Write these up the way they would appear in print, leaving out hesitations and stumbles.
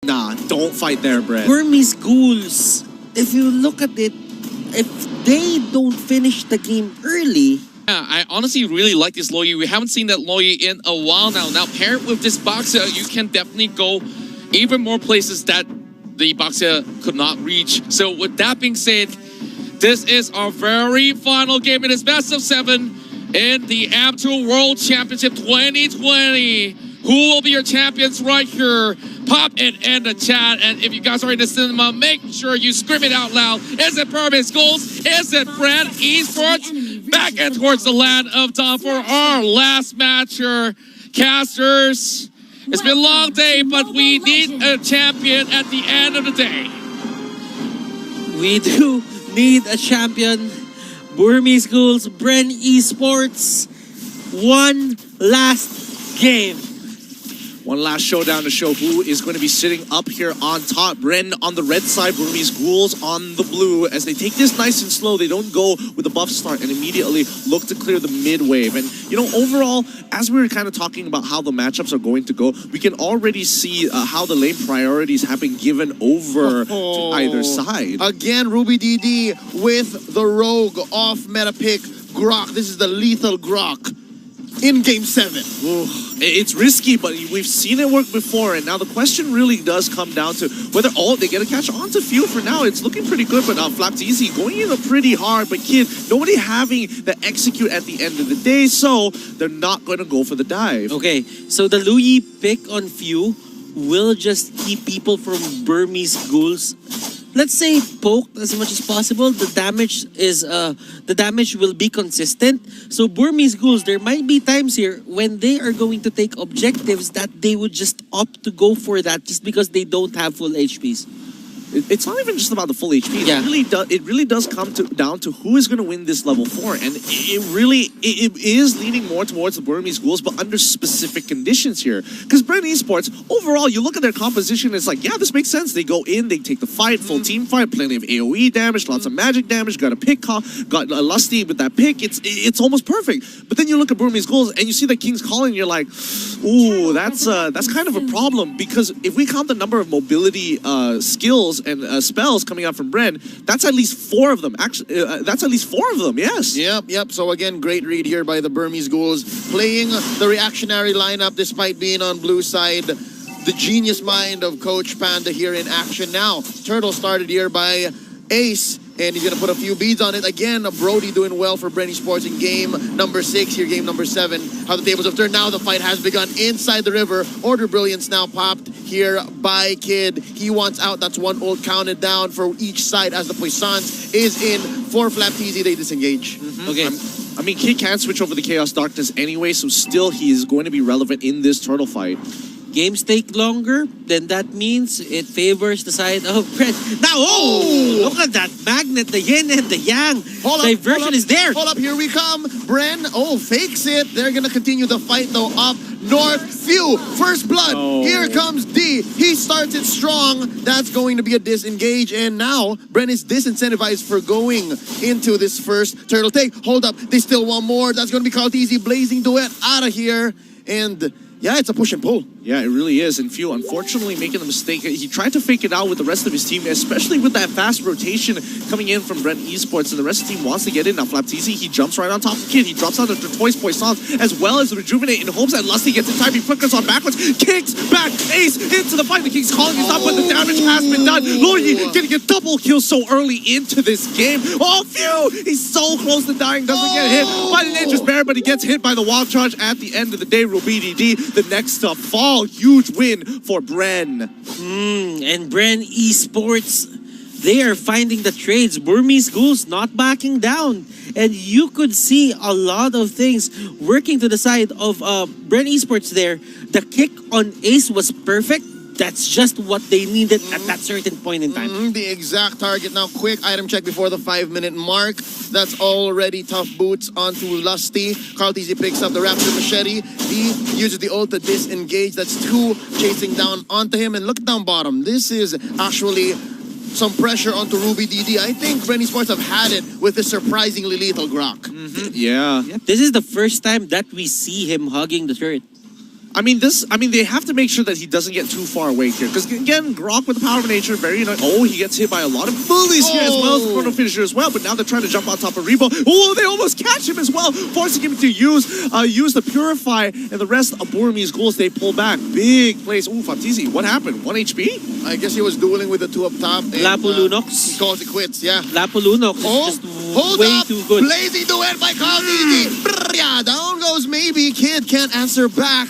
Nah, don't fight there, Brett. Burmese Ghouls, if you look at it, if they don't finish the game early... Yeah, I honestly really like this Loyi. We haven't seen that Loyi in a while now. Now, paired with this Boxer, you can definitely go even more places that the Boxer could not reach. So with that being said, this is our very final game. It is best of 7 in the Am2 World Championship 2020. Who will be your champions right here? Pop it in the chat. And if you guys are in the cinema, make sure you scream it out loud. Is it BURMESE GHOULS? Is it BREN ESPORTS? Back and towards the land of dawn for our last match here. Casters, it's been a long day, but we need a champion at the end of the day. We do need a champion. Burmese Ghouls, BREN ESPORTS. One last game. One last showdown to show who is going to be sitting up here on top. Bren on the red side, Burmese Ghouls on the blue. As they take this nice and slow, they don't go with a buff start and immediately look to clear the mid wave. And, you know, overall, as we were kind of talking about how the matchups are going to go, we can already see how the lane priorities have been given over to either side. Again, RubyDD with the rogue off meta pick, Grok. This is the lethal Grok in Game 7. Ooh, it's risky, but we've seen it work before, and now the question really does come down to whether they get a catch onto field. For now, it's looking pretty good, but Flapteezy going in pretty hard, but Kid, nobody having the execute at the end of the day, so they're not going to go for the dive. Okay, so the Luyi pick on Few will just keep people from Burmese Ghouls, let's say, poked as much as possible. The damage will be consistent. So Burmese Ghouls, there might be times here when they are going to take objectives that they would just opt to go for that just because they don't have full HPs. It's not even just about the full HP. Yeah. It really does come down to who is going to win this level 4, and it is leaning more towards the Burmese Ghouls, but under specific conditions here. Because BREN ESPORTS, overall, you look at their composition, it's like, yeah, this makes sense. They go in, they take the fight, full team fight, plenty of AOE damage, lots of magic damage, got a pick, got a Lusty with that pick. It's almost perfect. But then you look at Burmese Ghouls and you see that King's Calling, you're like, ooh, that's kind of a problem, because if we count the number of mobility skills and spells coming out from Bren, that's at least 4 of them. Actually, that's at least 4 of them, yes. Yep. So again, great read here by the Burmese Ghouls, playing the reactionary lineup despite being on blue side. The genius mind of Coach Panda here in action now. Turtle started here by Ace, and he's going to put a few beads on it. Again, Brody doing well for BREN ESPORTS in game number 6, here game number 7. How the tables have turned now. The fight has begun inside the river. Order Brilliance now popped here by Kid. He wants out. That's 1 ult counted down for each side as the Puissance is in for Flapteezy. They disengage. Okay. I mean, Kid can't switch over the Chaos Darkness anyway, so still he is going to be relevant in this turtle fight. Games take longer, then that means it favors the side of BREN. Now, look at that magnet, the yin and the yang. Diversion is there. Hold up, here we come. Bren, fakes it. They're going to continue the fight, though, up north. Few, first blood. Here comes D. He starts it strong. That's going to be a disengage, and now Bren is disincentivized for going into this first turtle take. Hold up, they still want more. That's going to be called easy. Blazing Duet out of here, and yeah, it's a push and pull. Yeah, it really is. And Few, unfortunately, making the mistake. He tried to fake it out with the rest of his team, especially with that fast rotation coming in from BREN ESPORTS. And the rest of the team wants to get in. Now, Flapteezy, he jumps right on top of Kid. He drops out the Toys Poissons, as well as the Rejuvenate, in hopes that Lusty gets in time. He flickers on backwards, kicks back, Ace into the fight. The King's Calling is up, but the damage has been done. Loyi getting a double kill so early into this game. Oh, Few! He's so close to dying, doesn't get hit by the Nature's Bear, but he gets hit by the Wild Charge at the end of the day. RubyDD, the next to fall. Huge win for Bren. And BREN ESPORTS, they are finding the trades. Burmese Ghouls not backing down. And you could see a lot of things working to the side of BREN ESPORTS there. The kick on Ace was perfect. That's just what they needed at that certain point in time. The exact target now. Quick item check before the 5-minute mark. That's already tough boots onto Lusty. Carlteezy picks up the Raptor Machete. He uses the ult to disengage. That's 2 chasing down onto him. And look down bottom. This is actually some pressure onto RubyDD. I think BREN ESPORTS have had it with this surprisingly lethal Grok. Yeah. This is the first time that we see him hugging the turret. I mean, they have to make sure that he doesn't get too far away here. Because, again, Grok with the power of nature, very nice. Oh, he gets hit by a lot of bullies here as well as the chrono finisher as well. But now they're trying to jump on top of Rebo. Oh, they almost catch him as well, forcing him to use the Purify. And the rest of Burmese Ghouls, they pull back. Big place. Ooh, Faptizi, what happened? 1 HP? I guess he was dueling with the two up top. And, Lapu Lunox. he calls it quits, yeah. Lapu Lunox is just way too good. Blazing duet by Kawiti. Yeah, down goes maybe. Kid can't answer back.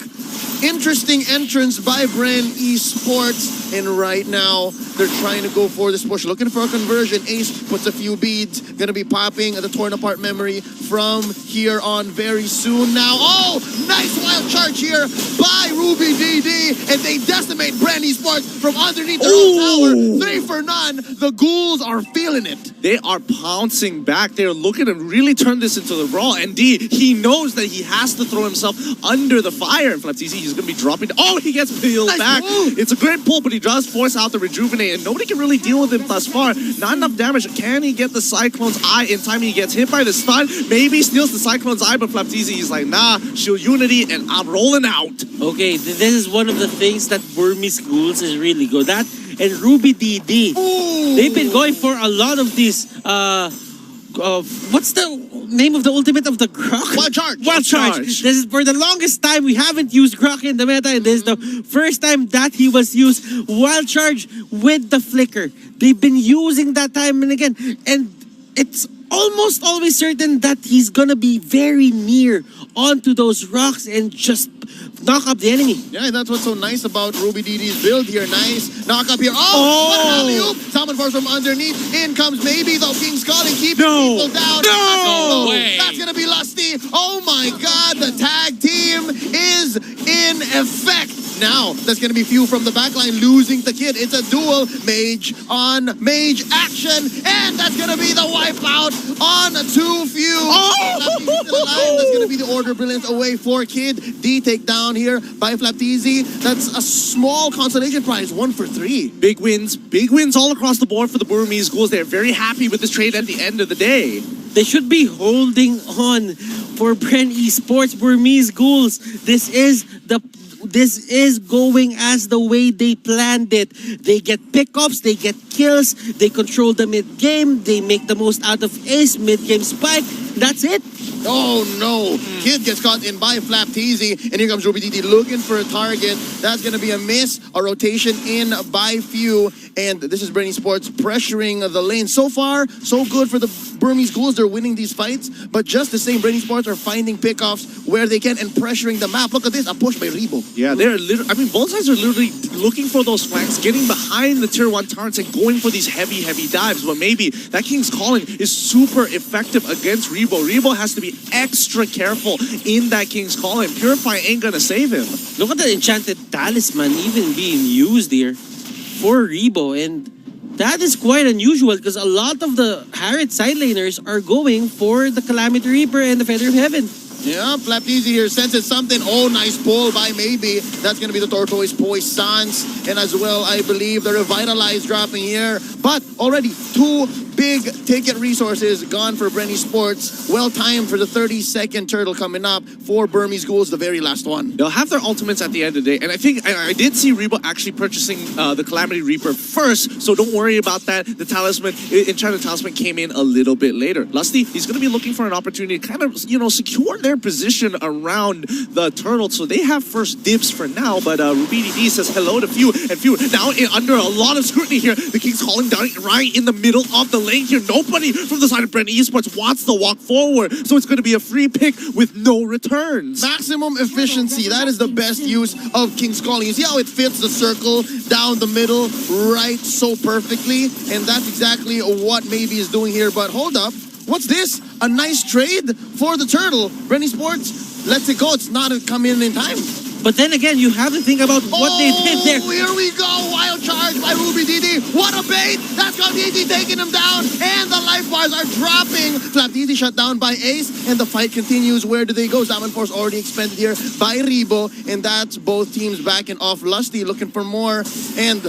Interesting entrance by BREN Esports. And right now, they're trying to go for this push. Looking for a conversion. Ace puts a few beads. Gonna be popping the torn apart memory from here on very soon now. Oh, nice wild charge here by Ruby DD. And they decimate BREN Esports from underneath their own tower. 3 for none. The Ghouls are feeling it. They are pouncing back. They're looking to really turn this into the brawl. And D, he knows that he has to throw himself under the fire. And Flaptizi, he's going to be dropping. Oh, he gets peeled back. Move. It's a great pull, but he does force out the rejuvenate. And nobody can really deal with him thus far. Not enough damage. Can he get the Cyclone's Eye in time? He gets hit by the stun. Maybe steals the Cyclone's Eye, but Flaptizi, he's like, nah, shield unity, and I'm rolling out. Okay, this is one of the things that Burmese Ghouls is really good at. And Ruby DD, they've been going for a lot of these, what's the name of the ultimate of the Grok? Wild Charge. Wild Charge. This is for the longest time we haven't used Grok in the meta, and this is the first time that he was used. Wild Charge with the flicker. They've been using that time and again, and it's almost always certain that he's gonna be very near onto those rocks and just knock up the enemy. Yeah, that's what's so nice about Ruby DD's build here. Nice knock up here. Oh, what an alley-oop. Summon force from underneath. In comes maybe the King's Calling, keeping people down. No way. That's gonna be Lusty. Oh my God, the tag team is in effect. Now, that's going to be Few from the backline losing the kid. It's a duel. Mage on mage action. And that's going to be the wipeout on 2 Few. That's going to be the Order Brilliance away for Kid. D take down here by Flaptizi. That's a small consolation prize. 1 for 3. Big wins all across the board for the Burmese Ghouls. They're very happy with this trade at the end of the day. They should be holding on for BREN Esports. Burmese Ghouls. This is going as the way they planned it. They get pickups, they get kills, they control the mid-game, they make the most out of Ace, mid-game spike. That's it. Oh no, Kid gets caught in by Flaptizi, and here comes Ruby DD looking for a target. That's going to be a miss, a rotation in by Few, and this is BREN Esports pressuring the lane. So far, so good for the Burmese Ghouls. They're winning these fights, but just the same, BREN Esports are finding pickoffs where they can and pressuring the map. Look at this, a push by Rebo. Yeah, they're literally, I mean, both sides are literally looking for those flanks, getting behind the tier 1 turrets and going for these heavy dives, but maybe that King's Calling is super effective against Rebo. Rebo has to be extra careful in that King's Calling. Purify ain't gonna save him. Look at the Enchanted Talisman even being used here for Rebo, and that is quite unusual because a lot of the Harriet side laners are going for the Calamity Reaper and the Feather of Heaven. Yeah, Flaptizi here senses something. Oh, nice pull by Maybe. That's going to be the Tortoise Poissons. And as well, I believe the Revitalize dropping here. But already 2 big ticket resources gone for BREN Esports. Well timed for the 30-second turtle coming up for Burmese Ghouls, the very last one. They'll have their ultimates at the end of the day. And I think I did see Rebo actually purchasing the Calamity Reaper first. So don't worry about that. The Talisman, Enchanted Talisman came in a little bit later. Lusty, he's going to be looking for an opportunity to kind of, secure their position around the turtle. So they have first dibs for now. But Ruby DD says hello to Few. And Few now under a lot of scrutiny here. The King's Calling down right in the middle of the lane here. Nobody from the side of BREN Esports wants to walk forward. So it's going to be a free pick with no returns. Maximum efficiency. That is the best use of King's Calling. You see how it fits the circle down the middle right so perfectly? And that's exactly what Maybe is doing here. But hold up. What's this? A nice trade for the turtle. BREN Esports lets it go. It's not coming in time. But then again, you have to think about what they did there. Here we go. Wild charge by Ruby DD. What a bait. That's got DD taking him down. And the life bars are dropping. Flaptizi shut down by Ace. And the fight continues. Where do they go? Salmon Force already expended here by Rebo. And that's both teams backing off. Lusty looking for more. And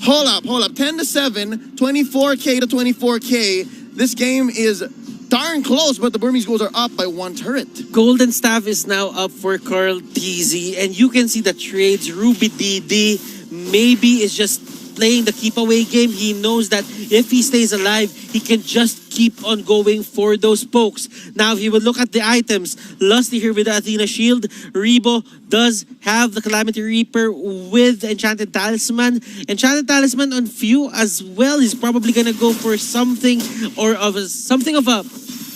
hold up. 10-7. 24K to 24K. This game is darn close, but the Burmese Ghouls are up by 1 turret. Golden Staff is now up for Carl TZ, and you can see the trades. Ruby DD maybe is just playing the keep away game. He knows that if he stays alive, he can just keep on going for those pokes. Now, if you would look at the items, Lusty here with the Athena Shield. Rebo does have the Calamity Reaper with Enchanted Talisman. Enchanted Talisman on Few as well. He's probably gonna go for something of a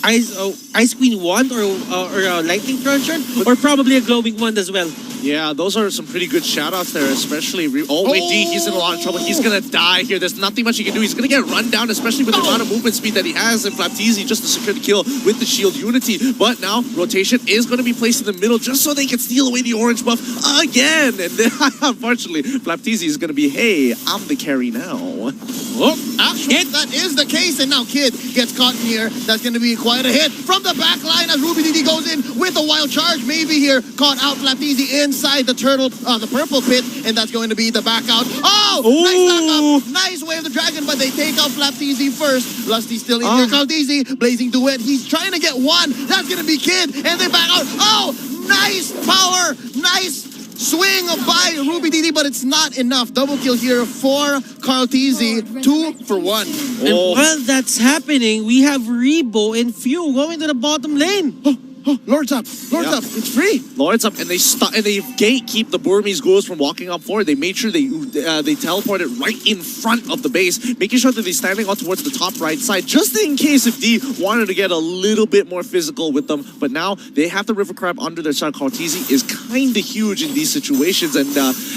Ice Queen wand or a Lightning Cruncher, or probably a Glowing Wand as well. Yeah, those are some pretty good shout-outs there, especially... Oh, wait, D, he's in a lot of trouble. He's going to die here. There's nothing much he can do. He's going to get run down, especially with the amount of movement speed that he has. And Flapteezy just to secure the kill with the shield unity. But now, rotation is going to be placed in the middle just so they can steal away the orange buff again. And then, unfortunately, Flapteezy is going to be, hey, I'm the carry now. Oh, actually, that is the case. And now Kid gets caught in here. That's going to be quite a hit from the back line as Ruby DD goes in with a wild charge. Maybe here, caught out Flapteezy inside the the purple pit, and that's going to be the back out. Oh, nice knock up. Nice way of the dragon, but they take out Flapteezy first. Lusty still in here. Kaldizi, blazing duet. He's trying to get one. That's going to be Kid, and they back out. Oh, nice power. Nice swing by Ruby DD, but it's not enough. Double kill here for Carl TZ. 2 for 1. And while that's happening, we have Rebo and Few going to the bottom lane. Oh, Lord's up. Lord's up. It's free. Lord's up, and they gatekeep the Burmese Ghouls from walking up forward. They made sure they teleported right in front of the base, making sure that they're standing on towards the top right side, just in case if D wanted to get a little bit more physical with them. But now they have the River Crab under their side. Cartesi is kind of huge in these situations, and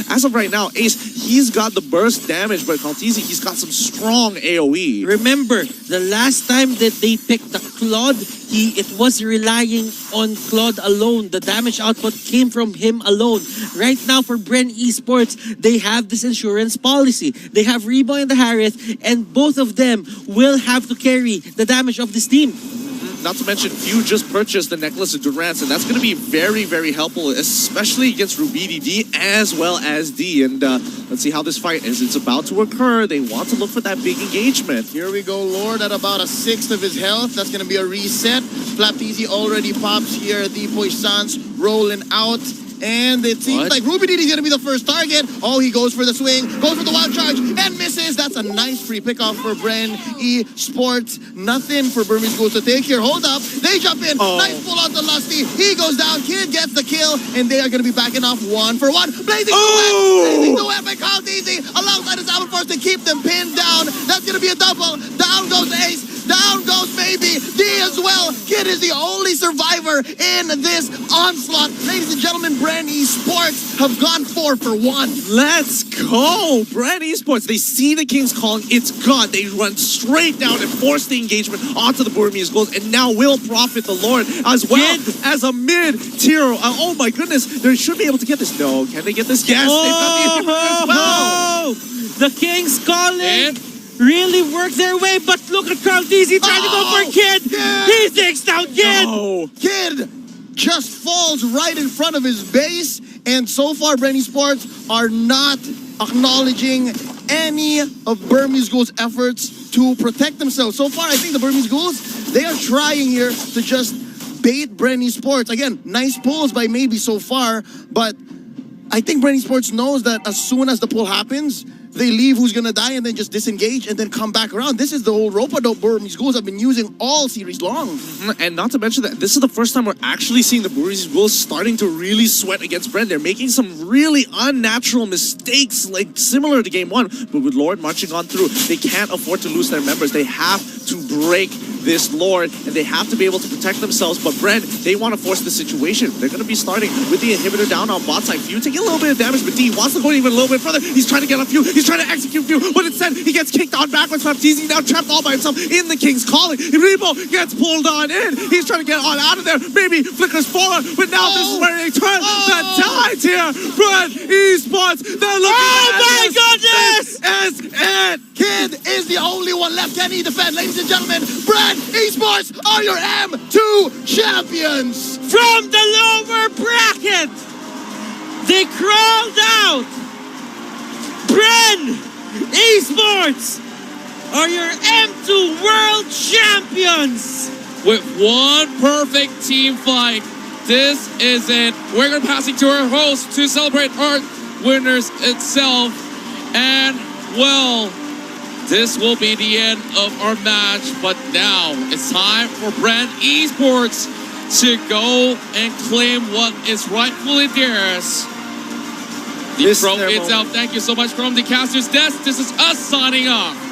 as of right now, Ace, he's got the burst damage, but Cartesi, he's got some strong AoE. Remember, the last time that they picked the Claude, it was relying on Claude alone. The damage output came from him alone. Right now for BREN Esports, they have this insurance policy. They have Rebo and the Harith, and both of them will have to carry the damage of this team. Not to mention, Few just purchased the Necklace of Durance, and that's going to be very, very helpful, especially against Rubidi D as well as D. And let's see how this fight is. It's about to occur. They want to look for that big engagement. Here we go, Lord at about 1/6 of his health. That's going to be a reset. Flapteezy already pops here. The Poissons rolling out. And it seems like Ruby DD is going to be the first target. Oh, he goes for the swing, goes for the wild charge, and misses. That's a nice free pickoff for BREN Esports. Nothing for Burmese Ghouls to take here. Hold up. They jump in. Nice pull out the Lusty. He goes down. Kid gets the kill, and they are going to be backing off 1 for 1. Blazing duet. Blazing duet by Carl DZ alongside his Alpha Force to keep them pinned down. That's going to be a double. Down goes Ace. Down goes maybe D as well. Kid is the only survivor in this onslaught. Ladies and gentlemen, BREN Esports have gone 4 for 1. Let's go! BREN Esports, they see the King's calling, it's gone. They run straight down and force the engagement onto the Burmese Ghouls, and now will profit the Lord as well as a mid-tier. Oh my goodness, they should be able to get this. No, can they get this? Yes, they've got the inhibitor as well. The King's calling. Really work their way, but look at Carl DZ trying to go for Kid. He takes down Kid. No. Kid just falls right in front of his base, and so far BREN Esports are not acknowledging any of Burmese Ghouls' efforts to protect themselves. So far, I think the Burmese Ghouls, they are trying here to just bait BREN Esports. Again, nice pulls by maybe so far, but I think BREN Esports knows that as soon as the pull happens, they leave who's gonna die and then just disengage and then come back around. This is the whole rope-a-dope Burmese Ghouls have been using all series long. And not to mention that this is the first time we're actually seeing the Burmese Ghouls starting to really sweat against BREN. They're making some really unnatural mistakes, like similar to Game 1. But with Lord marching on through, they can't afford to lose their members. They have to break this Lord, and they have to be able to protect themselves. But BREN, they want to force the situation. They're going to be starting with the inhibitor down on bot side. Few taking a little bit of damage, but D wants to go even a little bit further. He's trying to get on Few. He's trying to execute Few, but instead he gets kicked on backwards. Flapteezy now trapped all by himself in the King's calling. Rebo gets pulled on in. He's trying to get on out of there. Maybe flickers forward, but now this is where they turn the tide here. BREN Esports, they're looking at my goodness! This is it. Kid is the only one left. Can he defend? Ladies and gentlemen, BREN Esports are your M2 champions! From the lower bracket, they crawled out. BREN Esports are your M2 world champions. with one perfect team fight. This is it. We're going to pass it to our host to celebrate our winners itself. And, well, this will be the end of our match. But now it's time for BREN Esports to go and claim what is rightfully theirs. The pro is out. Thank you so much from the caster's desk. This is us signing off.